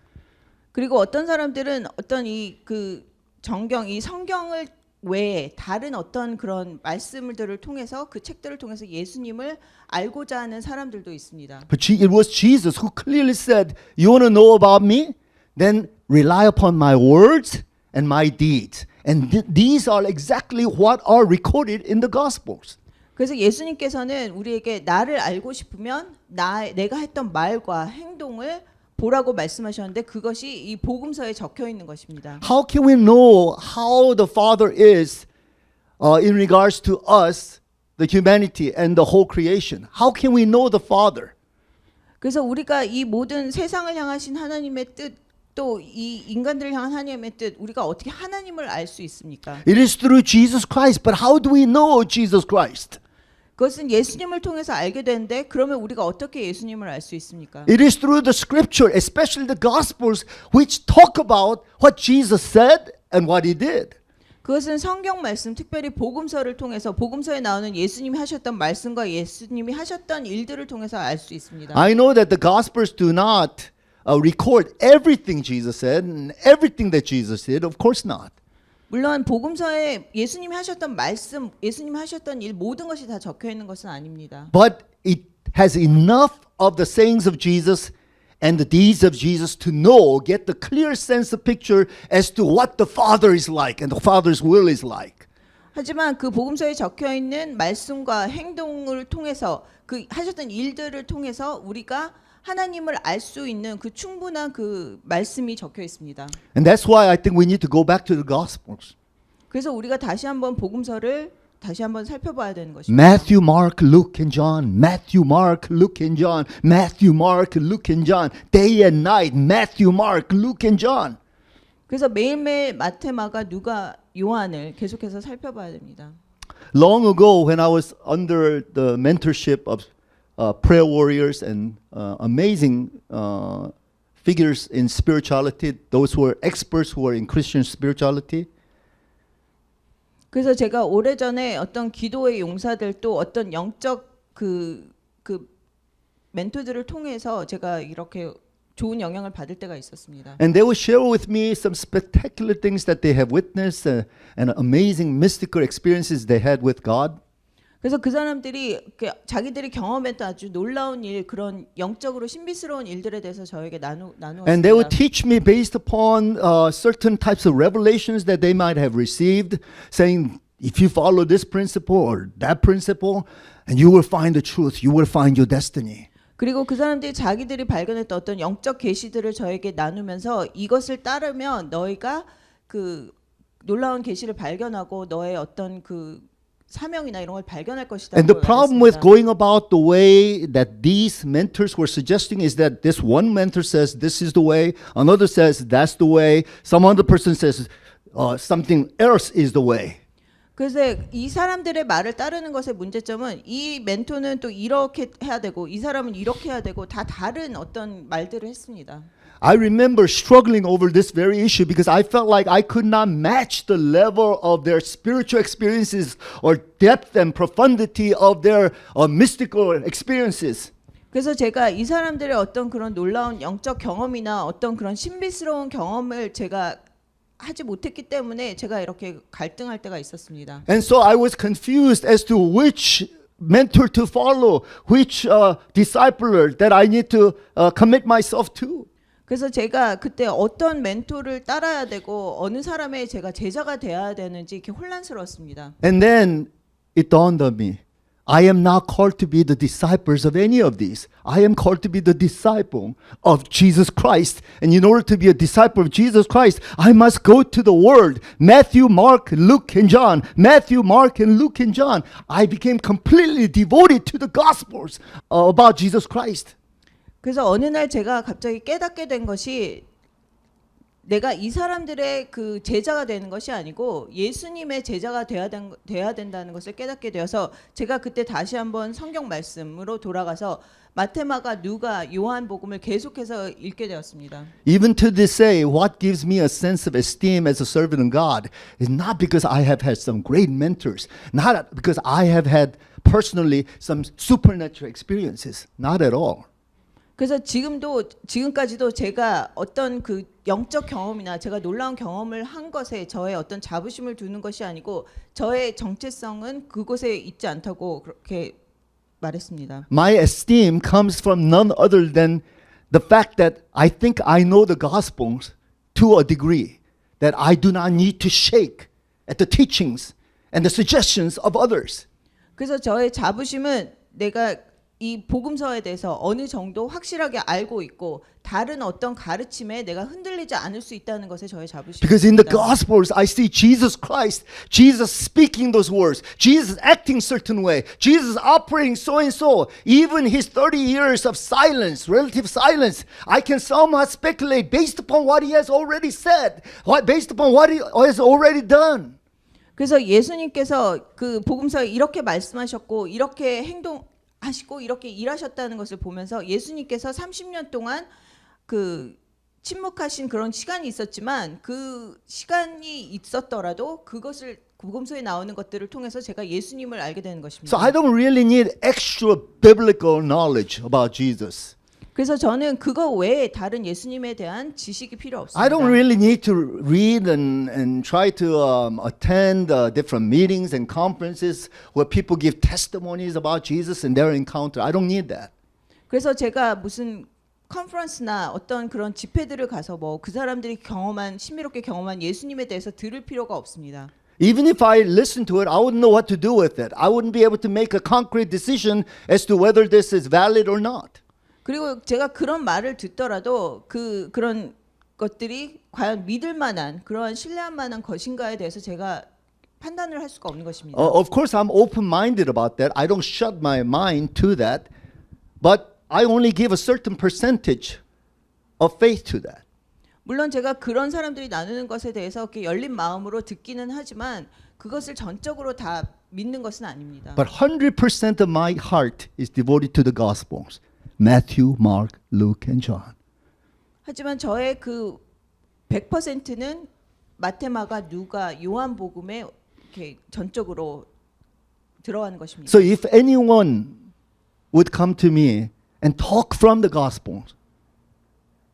그리고 어떤 사람들은 어떤 이 그 정경, 이 성경을 외에 다른 어떤 그런 말씀들을 통해서 그 책들을 통해서 예수님을 알고자 하는 사람들도 있습니다. But it was Jesus who clearly said, "You want to know about me? Then rely upon my words and my deeds." And these are exactly what are recorded in the Gospels. 그래서 예수님께서는 우리에게 나를 알고 싶으면 내가 했던 말과 행동을 보라고 말씀하셨는데 그것이 이 복음서에 적혀 있는 것입니다. How can we know how the Father is in regards to us, the humanity and the whole creation? How can we know the Father? 그래서 우리가 이 모든 세상을 향하신 하나님의 뜻, 또 이 인간들을 향한 하나님의 뜻, 우리가 어떻게 하나님을 알 수 있습니까? It is through Jesus Christ. But how do we know Jesus Christ? 그것은 예수님을 통해서 알게 되는데 그러면 우리가 어떻게 예수님을 알 수 있습니까? It is through the scripture, especially the Gospels, which talk about what Jesus said and what he did. 그것은 성경 말씀, 특별히 복음서를 통해서 복음서에 나오는 예수님이 하셨던 말씀과 예수님이 하셨던 일들을 통해서 알 수 있습니다. I know that the Gospels do not record everything Jesus said and everything that Jesus did. Of course not. 물론 복음서에 예수님이 하셨던 말씀, 예수님이 하셨던 일 모든 것이 다 적혀 있는 것은 아닙니다. But it has enough of the sayings of Jesus and the deeds of Jesus to know, get the clear sense of picture as to what the Father is like and the Father's will is like. 하지만 그 복음서에 적혀 있는 말씀과 행동을 통해서 그 하셨던 일들을 통해서 우리가 하나님을 알 수 있는 그 충분한 그 말씀이 적혀 있습니다. And that's why I think we need to go back to the Gospels. 그래서 우리가 다시 한번 복음서를 다시 한번 살펴봐야 되는 것입니다. Matthew, Mark, Luke, and John. Matthew, Mark, Luke, and John. Matthew, Mark, Luke, and John. Day and night. Matthew, Mark, Luke, and John. 그래서 매일매일 마태, 마가, 누가, 요한을 계속해서 살펴봐야 됩니다. Long ago, when I was under the mentorship of prayer warriors and amazing figures in spirituality, those who are experts who are in Christian spirituality, 그래서 제가 오래전에 어떤 기도의 용사들 또 어떤 영적 그 멘토들을 통해서 제가 이렇게 좋은 영향을 받을 때가 있었습니다. and they will share with me some spectacular things that they have witnessed and amazing mystical experiences they had with God. 그래서 그 사람들이 자기들이 경험했던 아주 놀라운 일, 그런 영적으로 신비스러운 일들에 대해서 저에게 And they would 나누었습니다. teach me based upon certain types of revelations that they might have received, saying, if you follow this principle or that principle, and you will find the truth, you will find your destiny. 그리고 그 사람들이 자기들이 발견했던 어떤 영적 계시들을 저에게 나누면서 이것을 따르면 너희가 그 놀라운 계시를 발견하고 너의 어떤 그 사명이나 이런 걸 발견할 것이다. And the problem with going about the way that these mentors were suggesting is that this one mentor says this is the way, another says that's the way, some other person says something else is the way. 그래서 이 사람들의 말을 따르는 것의 문제점은 이 멘토는 또 이렇게 해야 되고 이 사람은 이렇게 해야 되고 다 다른 어떤 말들을 했습니다. I remember struggling over this very issue because I felt like I could not match the level of their spiritual experiences or depth and profundity of their mystical experiences. 그래서 제가 이 사람들의 어떤 그런 놀라운 영적 경험이나 어떤 그런 신비스러운 경험을 제가 하지 못했기 때문에 제가 이렇게 갈등할 때가 있었습니다. And so I was confused as to which mentor to follow, which discipler that I need to commit myself to. 그래서 제가 그때 어떤 멘토를 따라야 되고 어느 사람의 제가 제자가 되어야 되는지 이렇게 혼란스러웠습니다. And then it dawned on me. I am not called to be the disciples of any of these. I am called to be the disciple of Jesus Christ. And in order to be a disciple of Jesus Christ, I must go to the Word. Matthew, Mark, Luke, and John. Matthew, Mark, and Luke, and John. I became completely devoted to the Gospels about Jesus Christ. 그래서 어느 날 제가 갑자기 깨닫게 된 것이 내가 이 사람들의 그 제자가 되는 것이 아니고 예수님의 제자가 돼야 된다는 것을 깨닫게 되어서 제가 그때 다시 한번 성경 말씀으로 돌아가서 마테마가, 누가, 요한복음을 계속해서 읽게 되었습니다. Even to this day, what gives me a sense of esteem as a servant of God is not because I have had some great mentors, not because I have had personally some supernatural experiences, not at all. 그래서 지금까지도 제가 어떤 그 영적 경험이나 제가 놀라운 경험을 한 것에 저의 어떤 자부심을 두는 것이 아니고 저의 정체성은 그곳에 있지 않다고 그렇게 말했습니다. My esteem comes from none other than the fact that I think I know the Gospels to a degree that I do not need to shake at the teachings and the suggestions of others. 그래서 저의 자부심은 내가 이 복음서에 대해서 어느 정도 확실하게 알고 있고 다른 어떤 가르침에 내가 흔들리지 않을 수 있다는 것에 저의 자부심입니다. Because in the Gospels, I see Jesus Christ, Jesus speaking those words, Jesus acting certain way, Jesus operating so and so. Even his 30 years of silence, relative silence, I can somewhat speculate based upon what he has already said, based upon what he has already done. 그래서 예수님께서 그 복음서에 이렇게 말씀하셨고 이렇게 행동하시고 이렇게 일하셨다는 것을 보면서 예수님께서 30년 동안 그 침묵하신 그런 시간이 있었지만 그 시간이 있었더라도 그것을 복음서에 나오는 것들을 통해서 제가 예수님을 알게 되는 것입니다. So I don't really need extra biblical knowledge about Jesus. 그래서 저는 그거 외에 다른 예수님에 대한 지식이 필요 없습니다. I don't really need to read and try to attend different meetings and conferences where people give testimonies about Jesus and their encounter. I don't need that. 그래서 제가 무슨 컨퍼런스나 어떤 그런 집회들을 가서 뭐 그 사람들이 경험한 신비롭게 경험한 예수님에 대해서 들을 필요가 없습니다. Even if I listened to it, I wouldn't know what to do with it. I wouldn't be able to make a concrete decision as to whether this is valid or not. 그리고 제가 그런 말을 듣더라도 그런 것들이 과연 믿을 만한 그러한 신뢰할 만한 것인가에 대해서 제가 판단을 할 수가 없는 것입니다. Of course, I'm open-minded about that. I don't shut my mind to that, but I only give a certain percentage of faith to that. 물론 제가 그런 사람들이 나누는 것에 대해서 이렇게 열린 마음으로 듣기는 하지만 그것을 전적으로 다 믿는 것은 아닙니다. But 100% of my heart is devoted to the Gospels. Matthew, Mark, Luke, and John. 하지만 저의 그 100%는 마테마가, 누가, 요한복음에 이렇게 전적으로 들어가는 것입니다. So if anyone would come to me and talk from the Gospels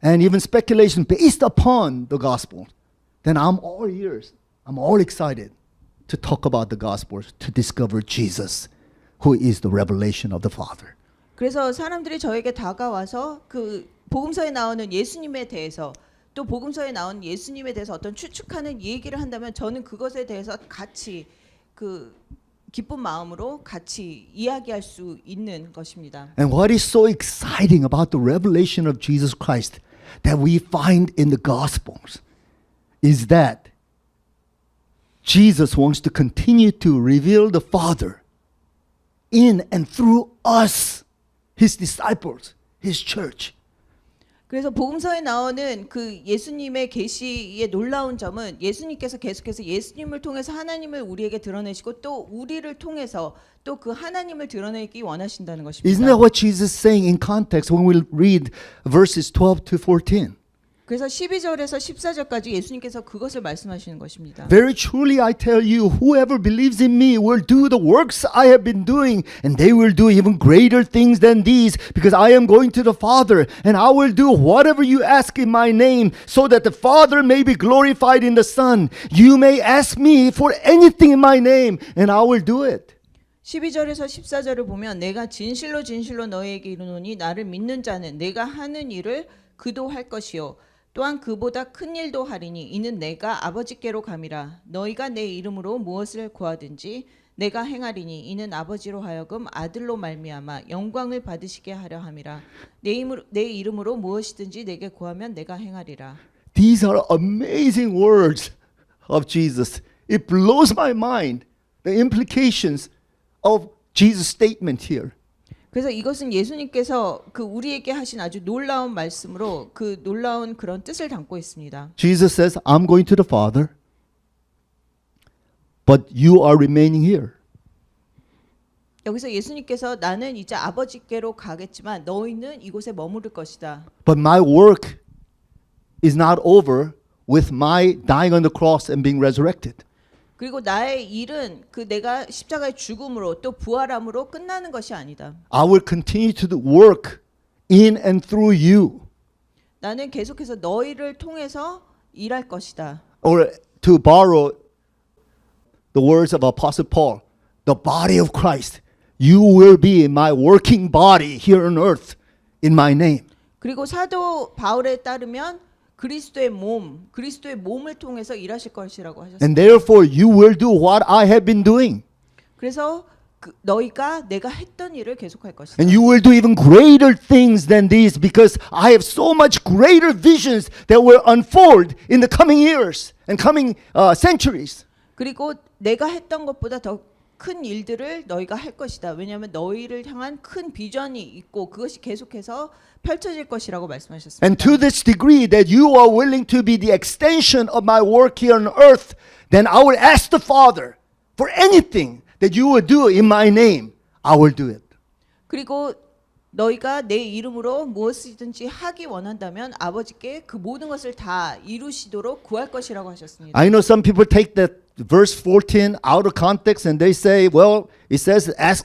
and even speculation based upon the Gospels, then I'm all ears. I'm all excited to talk about the Gospels, to discover Jesus, who is the revelation of the Father. 그래서 사람들이 저에게 다가와서 그 복음서에 나오는 예수님에 대해서 또 복음서에 나온 예수님에 대해서 어떤 추측하는 얘기를 한다면 저는 그것에 대해서 같이 그 기쁜 마음으로 같이 이야기할 수 있는 것입니다. And what is so exciting about the revelation of Jesus Christ that we find in the Gospels is that Jesus wants to continue to reveal the Father in and through us, His disciples, His church. 그래서 복음서에 나오는 그 예수님의 계시의 놀라운 점은 예수님께서 계속해서 예수님을 통해서 하나님을 우리에게 드러내시고 또 우리를 통해서 또 그 하나님을 드러내기 원하신다는 것입니다. Isn't that what Jesus is saying in context when we read verses 12 to 14? 그래서 12절에서 14절까지 예수님께서 그것을 말씀하시는 것입니다. Very truly I tell you, whoever believes in me will do the works I have been doing, and they will do even greater things than these, because I am going to the Father, and I will do whatever you ask in my name, so that the Father may be glorified in the Son. You may ask me for anything in my name, and I will do it. 12절에서 14절을 보면 내가 진실로 진실로 너희에게 이르노니 나를 믿는 자는 내가 하는 일을 그도 할 것이요 또한 그보다 큰 일도 하리니 이는 내가 아버지께로 감이라. 너희가 내 이름으로 무엇을 구하든지 내가 행하리니 이는 아버지로 하여금 아들로 말미암아 영광을 받으시게 하려 함이라. 내 이름으로 무엇이든지 내게 구하면 내가 행하리라. These are amazing words of Jesus. It blows my mind, the implications of Jesus' statement here. 그래서 이것은 예수님께서 그 우리에게 하신 아주 놀라운 말씀으로 그 놀라운 그런 뜻을 담고 있습니다. Jesus says, I'm going to the Father, but you are remaining here. 여기서 예수님께서 나는 이제 아버지께로 가겠지만 너희는 이곳에 머무를 것이다. But my work is not over with my dying on the cross and being resurrected. 그리고 나의 일은 그 내가 십자가의 죽음으로 또 부활함으로 끝나는 것이 아니다. I will continue to work in and through you. 나는 계속해서 너희를 통해서 일할 것이다. Or to borrow the words of Apostle Paul, the body of Christ, you will be my working body here on earth in my name. 그리고 사도 바울에 따르면 그리스도의 몸을 통해서 일하실 것이라고 하셨습니다. And therefore you will do what I have been doing. 그래서 너희가 내가 했던 일을 계속할 것이다. And you will do even greater things than these because I have so much greater visions that will unfold in the coming years and coming centuries. 그리고 내가 했던 것보다 더 큰 일들을 너희가 할 것이다. 왜냐하면 너희를 향한 큰 비전이 있고 그것이 계속해서 펼쳐질 것이라고 말씀하셨습니다. And to this degree that you are willing to be the extension of my work here on earth, then I will ask the Father for anything that you will do in my name, I will do it. 그리고 너희가 내 이름으로 무엇이든지 하기 원한다면 아버지께 그 모든 것을 다 이루시도록 구할 것이라고 하셨습니다. I know some people take that verse 14 out of context and they say, well, it says ask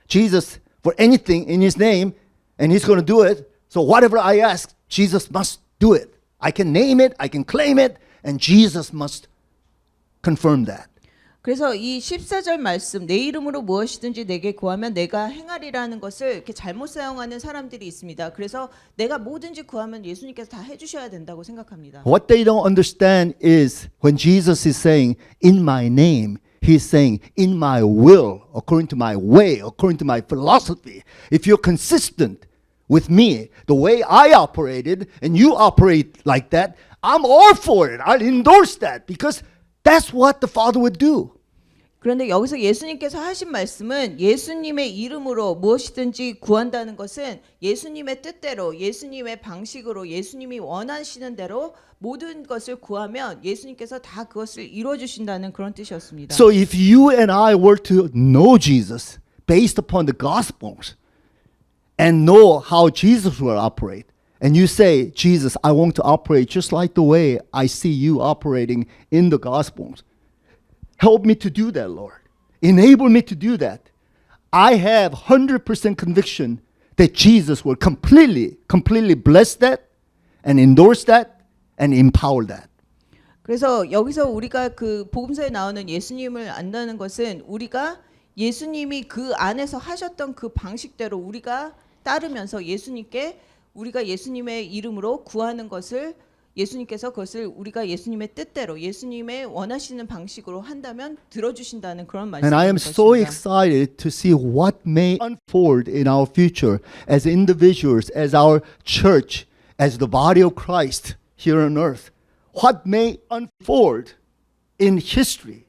Jesus for anything in his name and he's going to do it. So whatever I ask, Jesus must do it. I can name it, I can claim it, and Jesus must confirm that. 그래서 이 14절 말씀 내 이름으로 무엇이든지 내게 구하면 내가 행하리라는 것을 이렇게 잘못 사용하는 사람들이 있습니다. 그래서 내가 뭐든지 구하면 예수님께서 다 해주셔야 된다고 생각합니다. What they don't understand is when Jesus is saying, in my name, he's saying, in my will, according to my way, according to my philosophy. If you're consistent with me, the way I operated, and you operate like that, I'm all for it. I'll endorse that because that's what the Father would do. 그런데 여기서 예수님께서 하신 말씀은 예수님의 이름으로 무엇이든지 구한다는 것은 예수님의 뜻대로 예수님의 방식으로 예수님이 원하시는 대로 모든 것을 구하면 예수님께서 다 그것을 이루어 주신다는 그런 뜻이었습니다. So if you and I were to know Jesus based upon the Gospels and know how Jesus will operate, and you say, Jesus, I want to operate just like the way I see you operating in the Gospels. Help me to do that, Lord. Enable me to do that. I have 100% conviction that Jesus will completely bless that and endorse that and empower that. 그래서 여기서 우리가 그 복음서에 나오는 예수님을 안다는 것은 우리가 예수님이 그 안에서 하셨던 그 방식대로 우리가 따르면서 예수님께 우리가 예수님의 이름으로 구하는 것을 예수님께서 그것을 우리가 예수님의 뜻대로 예수님의 원하시는 방식으로 한다면 들어주신다는 그런 And I am 말씀입니다. so excited to see what may unfold in our future as individuals, as our church, as the body of Christ here on earth. What may unfold in history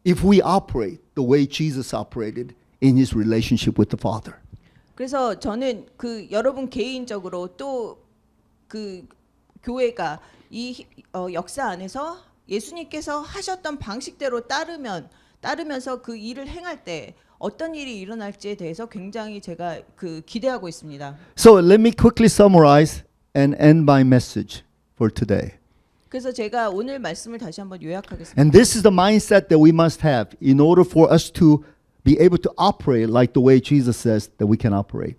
if we operate the way Jesus operated in his relationship with the Father. 그래서 저는 그 여러분 개인적으로 또 그 교회가 이 역사 안에서 예수님께서 하셨던 방식대로 따르면서 그 일을 행할 때 어떤 일이 일어날지에 대해서 굉장히 제가 그 기대하고 있습니다. So let me quickly summarize and end my message for today. 그래서 제가 오늘 말씀을 다시 한번 요약하겠습니다. And this is the mindset that we must have in order for us to be able to operate like the way Jesus says that we can operate.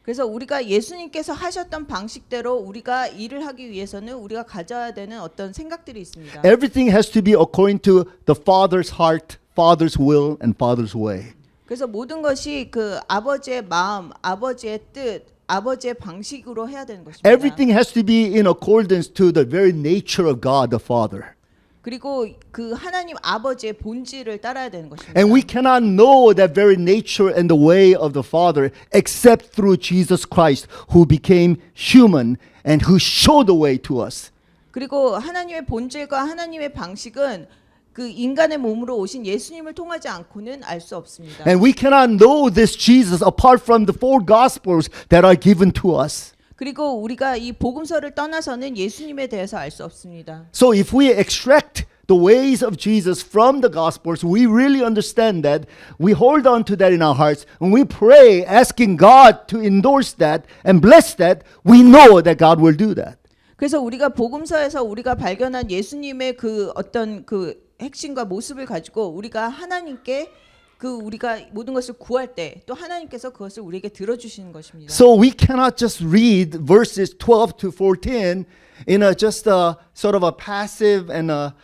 그래서 우리가 예수님께서 하셨던 방식대로 우리가 일을 하기 위해서는 우리가 가져야 되는 어떤 생각들이 있습니다. Everything has to be according to the Father's heart, Father's will, and Father's way. 그래서 모든 것이 그 아버지의 마음, 아버지의 뜻, 아버지의 방식으로 해야 되는 것입니다. Everything has to be in accordance to the very nature of God the Father. 그리고 그 하나님 아버지의 본질을 따라야 되는 것입니다. And we cannot know that very nature and the way of the Father except through Jesus Christ who became human and who showed the way to us. 그리고 하나님의 본질과 하나님의 방식은 그 인간의 몸으로 오신 예수님을 통하지 않고는 알 수 없습니다. And we cannot know this Jesus apart from the four Gospels that are given to us. 그리고 우리가 이 복음서를 떠나서는 예수님에 대해서 알 수 없습니다. So if we extract the ways of Jesus from the Gospels, we really understand that, we hold on to that in our hearts, and we pray asking God to endorse that and bless that, we know that God will do that. 그래서 우리가 복음서에서 우리가 발견한 예수님의 그 어떤 그 핵심과 모습을 가지고 우리가 하나님께 그 우리가 모든 것을 구할 때 또 하나님께서 그것을 우리에게 들어주시는 것입니다. So we cannot just read verses 12 to 14 in a just a sort of a passive and a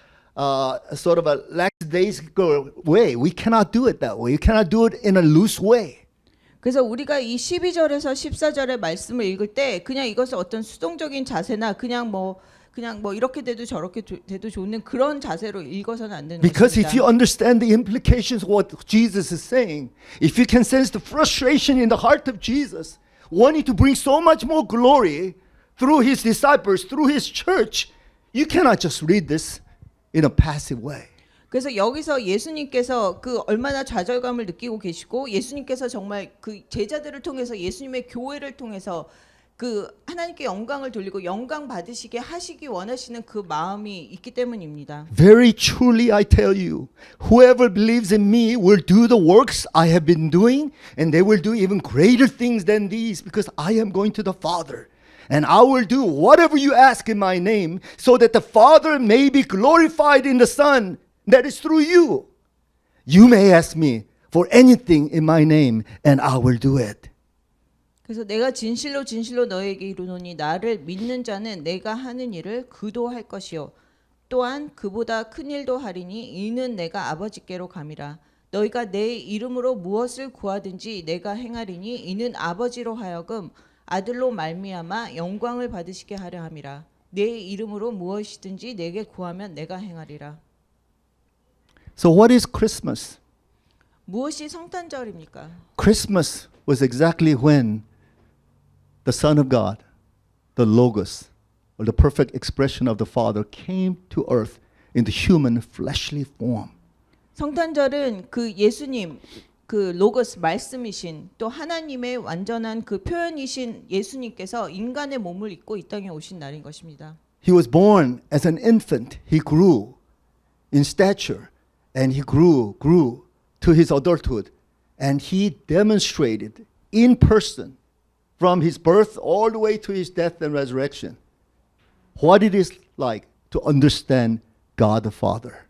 sort of a lackadaisical way. We cannot do it that way. You cannot do it in a loose way. 그래서 우리가 이 12절에서 14절의 말씀을 읽을 때 그냥 이것을 어떤 수동적인 자세나 그냥 뭐 이렇게 돼도 저렇게 돼도 좋는 그런 자세로 읽어서는 안 되는 Because if you 것입니다. understand the implications of what Jesus is saying, if you can sense the frustration in the heart of Jesus, wanting to bring so much more glory through his disciples, through his church, you cannot just read this in a passive way. 그래서 여기서 예수님께서 그 얼마나 좌절감을 느끼고 계시고 예수님께서 정말 그 제자들을 통해서 예수님의 교회를 통해서 그 하나님께 영광을 돌리고 영광 받으시게 하시기 원하시는 그 마음이 있기 때문입니다. Very truly I tell you, whoever believes in me will do the works I have been doing, and they will do even greater things than these, because I am going to the Father. And I will do whatever you ask in my name, so that the Father may be glorified in the Son, that is through you. You may ask me for anything in my name, and I will do it. 그래서 내가 진실로 진실로 너에게 이르노니 나를 믿는 자는 내가 하는 일을 그도 할 것이요 또한 그보다 큰 일도 하리니 이는 내가 아버지께로 감이라. 너희가 내 이름으로 무엇을 구하든지 내가 행하리니 이는 아버지로 하여금 아들로 말미암아 영광을 받으시게 하려 함이라. 내 이름으로 무엇이든지 내게 구하면 내가 행하리라. So what is Christmas? 무엇이 성탄절입니까? Christmas was exactly when the Son of God, the Logos, or the perfect expression of the Father, came to earth in the human fleshly form. 성탄절은 그 예수님 그 로고스 말씀이신 또 하나님의 완전한 그 표현이신 예수님께서 인간의 몸을 입고 이 땅에 오신 날인 것입니다. He was born as an infant. He grew in stature, and he grew to his adulthood, and he demonstrated in person from his birth all the way to his death and resurrection what it is like to understand God the Father.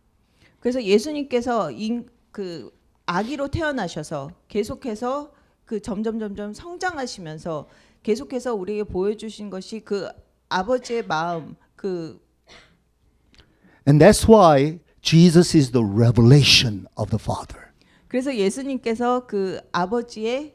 그래서 예수님께서 그 아기로 태어나셔서 계속해서 그 점점 성장하시면서 계속해서 우리에게 보여주신 것이 그 아버지의 마음 그 And that's why Jesus is the revelation of the Father. 그래서 예수님께서 그 아버지의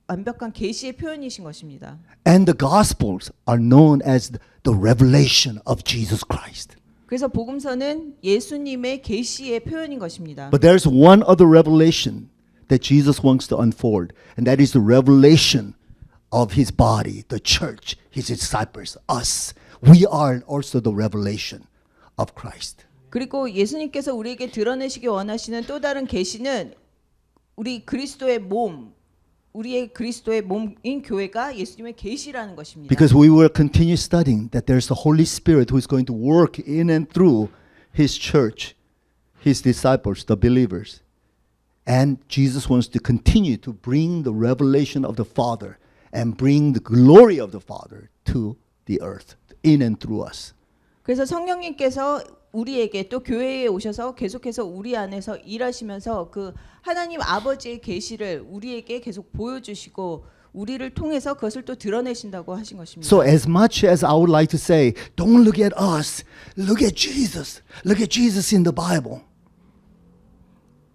완벽한 계시의 표현이신 것입니다. And the Gospels are known as the revelation of Jesus Christ. 그래서 복음서는 예수님의 계시의 표현인 것입니다. But there's one other revelation that Jesus wants to unfold, and that is the revelation of his body, the church, his disciples, us. We are also the revelation of Christ. 그리고 예수님께서 우리에게 드러내시기 원하시는 또 다른 계시는 우리 그리스도의 몸, 우리의 그리스도의 몸인 교회가 예수님의 계시라는 것입니다. Because we will continue studying that there's the Holy Spirit who is going to work in and through his church, his disciples, the believers. And Jesus wants to continue to bring the revelation of the Father and bring the glory of the Father to the earth, in and through us. 그래서 성령님께서 우리에게 또 교회에 오셔서 계속해서 우리 안에서 일하시면서 그 하나님 아버지의 계시를 우리에게 계속 보여주시고 우리를 통해서 그것을 또 드러내신다고 하신 것입니다. So as much as I would like to say, don't look at us, look at Jesus. Look at Jesus in the Bible.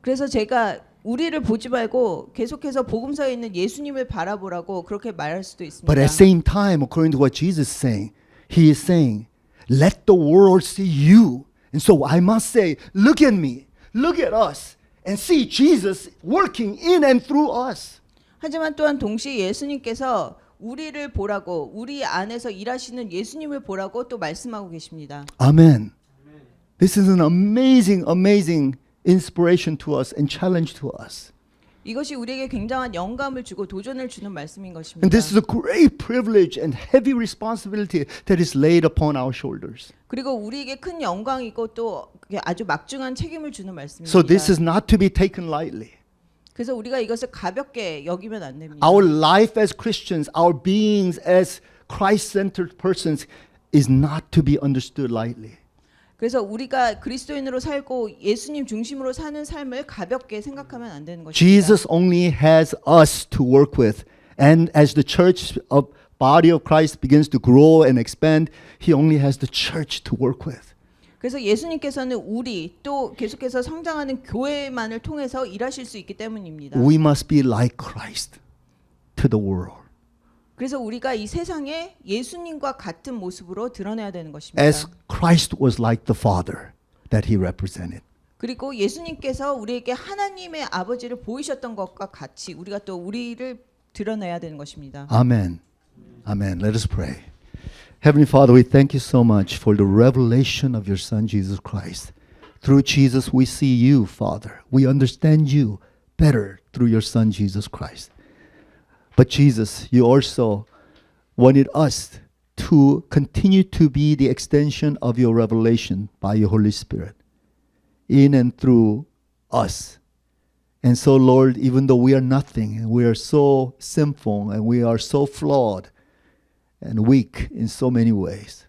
그래서 제가 우리를 보지 말고 계속해서 복음서에 있는 예수님을 바라보라고 그렇게 말할 수도 있습니다. But at the same time, according to what Jesus is saying, he is saying, let the world see you. And so I must say, look at me, look at us, and see Jesus working in and through us. 하지만 또한 동시에 예수님께서 우리를 보라고 우리 안에서 일하시는 예수님을 보라고 또 말씀하고 계십니다. Amen. This is an amazing, amazing inspiration to us and challenge to us. 이것이 우리에게 굉장한 영감을 주고 도전을 주는 말씀인 것입니다. And this is a great privilege and heavy responsibility that is laid upon our shoulders. 그리고 우리에게 큰 영광이고 또 아주 막중한 책임을 주는 말씀입니다. So this is not to be taken lightly. 그래서 우리가 이것을 가볍게 여기면 안 됩니다. Our life as Christians, our beings as Christ-centered persons is not to be understood lightly. 그래서 우리가 그리스도인으로 살고 예수님 중심으로 사는 삶을 가볍게 생각하면 안 되는 것입니다. Jesus only has us to work with. And as the church of body of Christ begins to grow and expand, he only has the church to work with. 그래서 예수님께서는 우리 또 계속해서 성장하는 교회만을 통해서 일하실 수 있기 때문입니다. We must be like Christ to the world. 그래서 우리가 이 세상에 예수님과 같은 모습으로 드러내야 되는 것입니다. As Christ was like the Father that he represented. 그리고 예수님께서 우리에게 하나님의 아버지를 보이셨던 것과 같이 우리가 또 우리를 드러내야 되는 것입니다. Amen. Amen. Let us pray. Heavenly Father, we thank you so much for the revelation of your Son, Jesus Christ. Through Jesus, we see you, Father. We understand you better through your Son, Jesus Christ. But Jesus, you also wanted us to continue to be the extension of your revelation by your Holy Spirit in and through us. And so, Lord, even though we are nothing and we are so sinful and we are so flawed and weak in so many ways,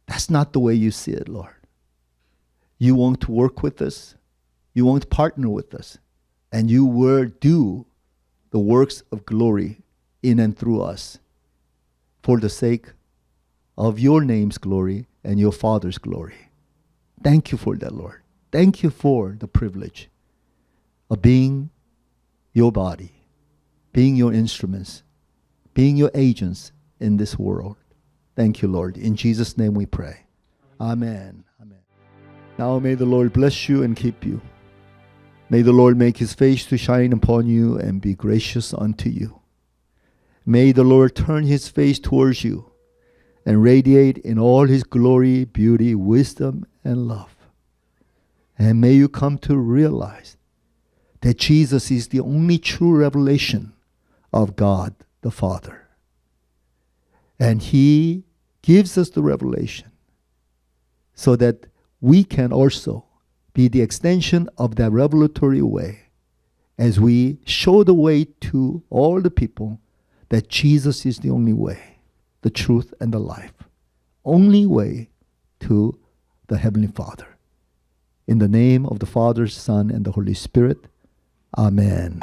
that's not the way you see it, Lord. You want to work with us, you want to partner with us, and you will do the works of glory in and through us for the sake of your name's glory and your Father's glory. Thank you for that, Lord. Thank you for the privilege of being your body, being your instruments, being your agents in this world. Thank you, Lord. In Jesus' name we pray. Amen. Amen. Now may the Lord bless you and keep you. May the Lord make his face to shine upon you and be gracious unto you. May the Lord turn his face towards you and radiate in all his glory, beauty, wisdom, and love. And may you come to realize that Jesus is the only true revelation of God the Father. And he gives us the revelation so that we can also be the extension of that revelatory way as we show the way to all the people that Jesus is the only way, the truth, and the life. Only way to the Heavenly Father. In the name of the Father, Son, and the Holy Spirit. Amen.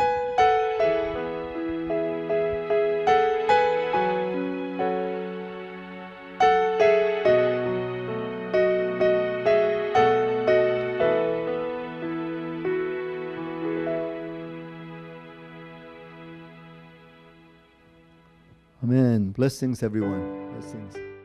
Amen. Blessings, everyone. Blessings.